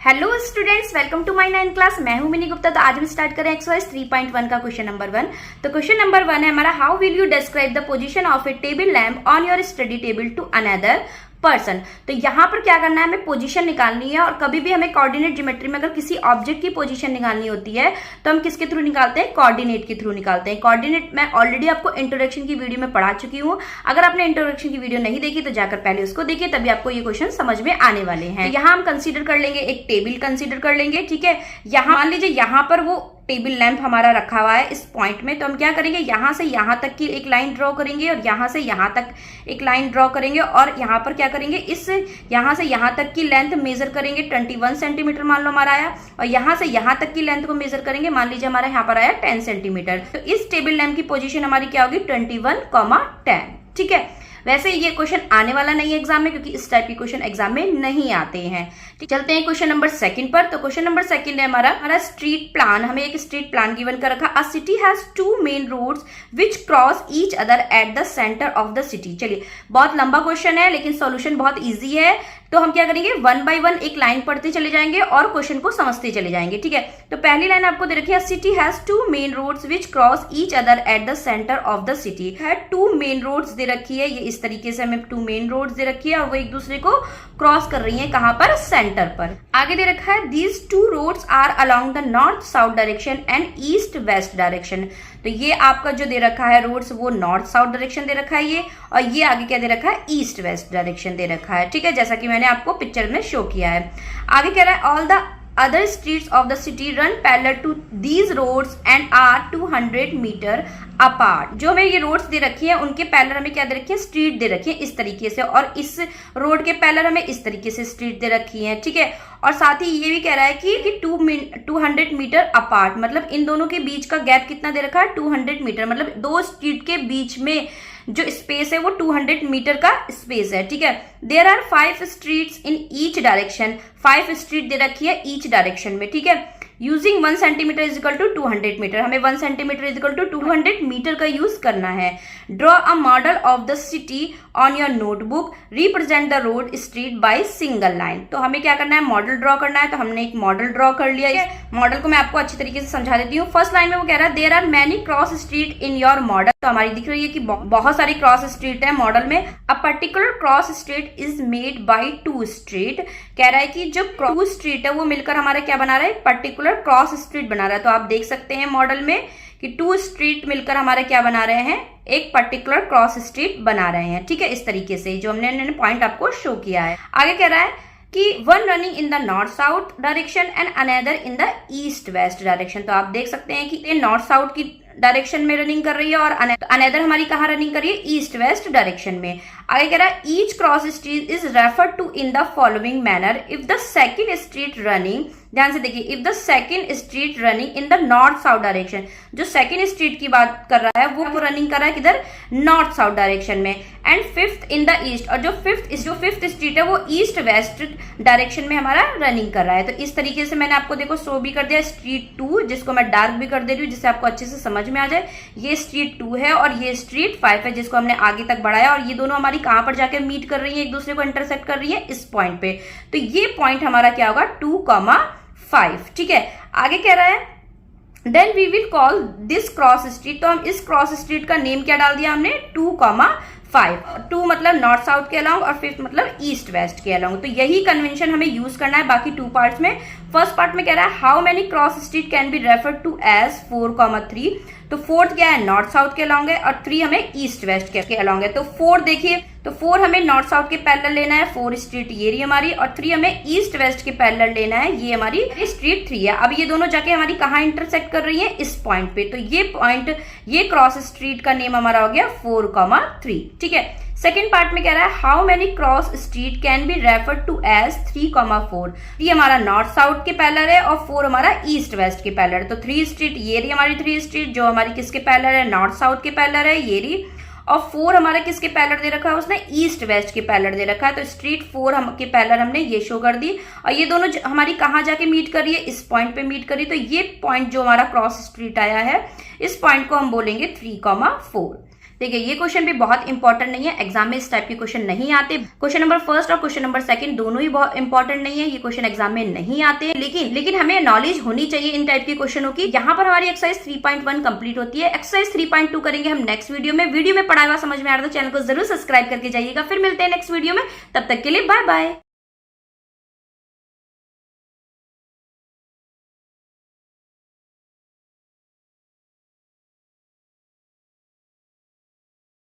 Hello students, welcome to my 9th class. मैं हूं mini Gupta. तो आज हम स्टार्ट करें एक्सरसाइज 3.1 का क्वेश्चन नंबर 1। तो क्वेश्चन नंबर 1 है हमारा, how will you describe the position of a table lamp on your study table to another person. तो यहाँ पर क्या करना है, हमें पोजीशन निकालनी है। और कभी भी हमें कोऑर्डिनेट ज्योमेट्री में अगर किसी ऑब्जेक्ट की पोजीशन निकालनी होती है तो हम किसके थ्रू निकालते हैं, कोऑर्डिनेट के थ्रू निकालते हैं। कोऑर्डिनेट मैं ऑलरेडी आपको इंट्रोडक्शन की वीडियो में पढ़ा चुकी हूँ। अगर आपने इंट्रोडक्शन की वीडियो नहीं देखी तो जाकर पहले उसको देखिए, तभी आपको ये क्वेश्चन समझ में आने वाले हैं। तो यहाँ हम कंसीडर कर लेंगे, एक टेबल कंसीडर कर लेंगे। ठीक है, यहाँ मान लीजिए यहाँ पर वो टेबल लैंप हमारा रखा हुआ है इस पॉइंट में। तो हम क्या करेंगे, यहां से यहां तक की एक लाइन ड्रॉ करेंगे और यहां से यहां तक एक लाइन ड्रॉ करेंगे। और यहां पर क्या करेंगे, इस यहां से यहां तक की लेंथ मेजर करेंगे। 21 सेंटीमीटर मान लो हमारा आया। और यहां से यहां तक की लेंथ को मेजर करेंगे, मान लीजिए हमारा यहाँ पर आया 10 सेंटीमीटर। तो इस टेबल लैंप की पोजीशन हमारी क्या होगी, 21,10। ठीक है, वैसे ये क्वेश्चन आने वाला नहीं है एग्जाम में, क्योंकि इस टाइप के क्वेश्चन एग्जाम में नहीं आते हैं। चलते हैं क्वेश्चन नंबर 2 पर। तो क्वेश्चन नंबर 2 है हमारा स्ट्रीट प्लान। हमें एक स्ट्रीट प्लान गिवन कर रखा। A city has 2 main roads which cross each other at the centre of the city. चलिए, बहुत लंबा क्वेश्चन है लेकिन सॉल्यूशन बहुत इजी है। तो हम क्या करेंगे, 1 बाय 1 एक लाइन पढ़ते चले जाएंगे और क्वेश्चन को समझते चले जाएंगे। ठीक है, तो पहली लाइन आपको दे रखी है, city has 2 main roads which cross each other at the centre of the city. है 2 मेन रोड्स दे रखी है, ये इस तरीके से हमें 2 मेन रोड्स दे रखी है और वो एक दूसरे को क्रॉस कर रही है। कहां पर, सेंटर पर। आगे दे रखा है, these 2 roads are along the north south direction and east west direction. तो ये आपका जो दे रखा है रोड्स, वो नॉर्थ साउथ डायरेक्शन दे रखा है ये, और ये आगे क्या दे रखा है, ईस्ट वेस्ट डायरेक्शन दे रखा है। ठीक है, जैसा कि मैंने आपको पिक्चर में शो किया है। आगे कह रहा है, all the other streets of the city run parallel to these roads and are 200 metre apart. जो हमें ये रोड्स दे रखी है उनके पैरेलल हमें क्या दे रखी है, स्ट्रीट दे रखी है इस तरीके से, और इस रोड के पैरेलल हमें इस तरीके से स्ट्रीट दे रखी है। ठीक है, और साथ ही ये भी कह रहा है कि 200 मीटर अपार्ट, मतलब इन दोनों के बीच का गैप कितना दे रखा है, 200 मीटर। मतलब दो स्ट्रीट के बीच में जो स्पेस है वो 200 मीटर का स्पेस है। ठीक है, there are 5 streets in each direction. 5 street दे रखी है ईच डायरेक्शन में। ठीक है, using 1 centimetre is equal to 200 metre. हमें 1 centimetre is equal to 200 metre का यूज करना है। Draw a model of the city on your notebook, represent the road street by single line. तो हमें क्या करना है, मॉडल ड्रॉ करना है। तो हमने एक मॉडल ड्रॉ कर लिया है। मॉडल को मैं आपको अच्छी तरीके से समझा देती हूँ। फर्स्ट लाइन में वो कह रहा है, there are many cross street in your model. तो हमारी दिख रही है कि बहुत सारी क्रॉस स्ट्रीट है मॉडल में। A particular cross street is made by 2 street. कह रहा है कि जो 2 स्ट्रीट है वो मिलकर हमारा क्या बना रहा है, पर्टिकुलर क्रॉस स्ट्रीट बना रहा है। तो आप देख सकते हैं मॉडल में कि 2 स्ट्रीट मिलकर हमारे क्या बना रहे हैं, एक पर्टिकुलर क्रॉस स्ट्रीट बना रहे हैं। ठीक है, इस तरीके से जो हमने पॉइंट आपको शो किया है। आगे कह रहा है कि 1 running in the north south direction and another in the east west direction. तो आप देख सकते हैं कि ये नॉर्थ साउथ की डायरेक्शन में रनिंग कर रही है और अनदर हमारी कहाँ रनिंग कर रही है, ईस्ट वेस्ट डायरेक्शन में। आगे कह रहा है, each cross street is referred to in the following manner if the second street running, ध्यान से देखिए, if the second street running in the north south direction. जो सेकंड स्ट्रीट की बात कर रहा है वो रनिंग कर रहा है किधर, नॉर्थ साउथ डायरेक्शन में। And 5th in the east, और जो फिफ्थ स्ट्रीट है वो ईस्ट वेस्ट डायरेक्शन में हमारा रनिंग कर रहा है। तो इस तरीके से मैंने आपको देखो शो भी कर दिया, स्ट्रीट 2, जिसको मैं डार्क भी कर दे रही हूँ जिससे आपको अच्छे से समझ में आ जाए। ये स्ट्रीट 2 है और ये स्ट्रीट 5 है जिसको हमने आगे तक बढ़ाया, और ये दोनों हमारी कहां पर जाकर मीट कर रही है, एक दूसरे को इंटरसेक्ट कर रही है इस पॉइंट पे। तो ये पॉइंट हमारा क्या होगा, 2,5। ठीक है, आगे कह रहा है, then we will call this cross street. तो हम इस क्रॉस स्ट्रीट का नेम क्या डाल दिया हमने, 2,5। 2 मतलब नॉर्थ साउथ के अलोंग और 5 मतलब ईस्ट वेस्ट के अलोंग। तो यही कन्वेंशन हमें यूज करना है बाकी 2 पार्ट्स में। फर्स्ट पार्ट में कह रहा है, how many cross street can be referred to as 4,3। तो 4th क्या है, नॉर्थ साउथ के अलोंग है, और 3 हमें ईस्ट वेस्ट के अलोंग है। तो 4 देखिए, तो 4 हमें नॉर्थ साउथ के पैरेलल लेना है, 4 स्ट्रीट ये रही हमारी, और 3 हमें ईस्ट वेस्ट के पैरेलल लेना है, ये हमारी स्ट्रीट 3 है। अब ये दोनों जाके हमारी कहाँ इंटरसेक्ट कर रही है, इस पॉइंट पे। तो ये पॉइंट, ये क्रॉस स्ट्रीट का नेम हमारा हो गया 4,3। ठीक है, सेकेंड पार्ट में कह रहा है, how many cross street can be referred to as 3,4। ये हमारा नॉर्थ साउथ के पैरेलल है और 4 हमारा ईस्ट वेस्ट के पैरेलल है। तो 3 स्ट्रीट ये रही हमारी 3 स्ट्रीट जो हमारी किसके पैरेलल है, नॉर्थ साउथ के पैरेलल है, ये रही। और 4 हमारा किसके पैरेलल दे रखा है, उसने ईस्ट वेस्ट के पैरेलल दे रखा है। तो स्ट्रीट 4 के पैरेलल हमने ये शो कर दी, और ये दोनों हमारी कहाँ जाके मीट कर रही है, इस पॉइंट पे मीट कर रही है। तो ये पॉइंट जो हमारा क्रॉस स्ट्रीट आया है, इस पॉइंट को हम बोलेंगे 3,4। देखिए ये क्वेश्चन भी बहुत इंपॉर्टेंट नहीं है, एग्जाम में इस टाइप के क्वेश्चन नहीं आते। क्वेश्चन नंबर फर्स्ट और क्वेश्चन नंबर सेकंड दोनों ही बहुत इंपॉर्टेंट नहीं है, ये क्वेश्चन एग्जाम में नहीं आते। लेकिन हमें नॉलेज होनी चाहिए इन टाइप के क्वेश्चनों की। यहाँ पर हमारी एक्सरसाइज 3.1 कंप्लीट होती है। एक्सरसाइज 3.2 करेंगे हम नेक्स्ट वीडियो में पढ़ा हुआ समझ में आ रहा है तो चैनल को जरूर सब्सक्राइब करके जाइएगा। फिर मिलते हैं नेक्स्ट वीडियो में, तब तक के लिए बाय बाय।